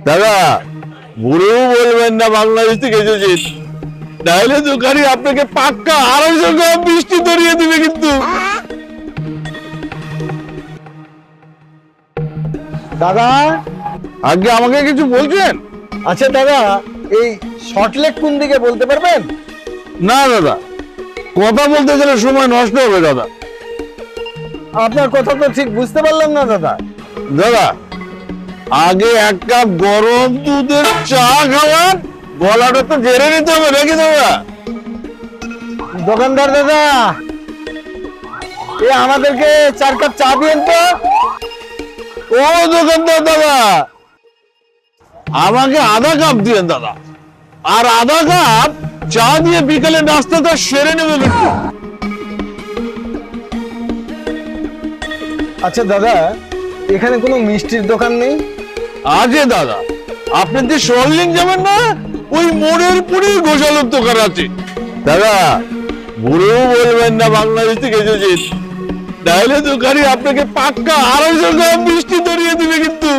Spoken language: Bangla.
দাদা, ভুলেও বলবেন না বাংলাদেশ থেকে এসেছেন, তাহলে দোকানি আপনাকে পাক্কা 250 গ্রাম মিষ্টি ধরিয়ে দিবে কিন্তু। দাদা, আগে আমাকে কিছু বলছেন? আচ্ছা দাদা, এই শর্টলেক কোন দিকে বলতে পারবেন? না দাদা, কথা বলতে গেলে সময় নষ্ট হবে দাদা। আপনার কথা তো ঠিক বুঝতে পারলাম না দাদা। দাদা, আগে 1 কাপ গরম দুধের চা খাওয়ান, গলাটা তো জেরে নিতে হবে নাকি দাদা? দোকানদার দাদা, এ আমাদেরকে 4 কাপ চা দিয়েন তো। ও দোকানদার দাদা, আমাকে আধা কাপ দিয়েন দাদা, আর আধা কাপ চা দিয়ে বিকেলে নাস্তাটা সেরে নেবে কিন্তু। আচ্ছা দাদা, এখানে কোনো মিষ্টির দোকান নেই? আছে দাদা, আপনি যে সরলিং যাবেন না, ওই মোড়ের পুরেই গোশালের দোকান আছে। দাদা, ভুলেও বলবেন না বাংলাদেশ থেকে এসেছেন, তাহলে দোকানি আপনাকে পাক্কা 250 গ্রাম মিষ্টি ধরিয়ে দিবে কিন্তু।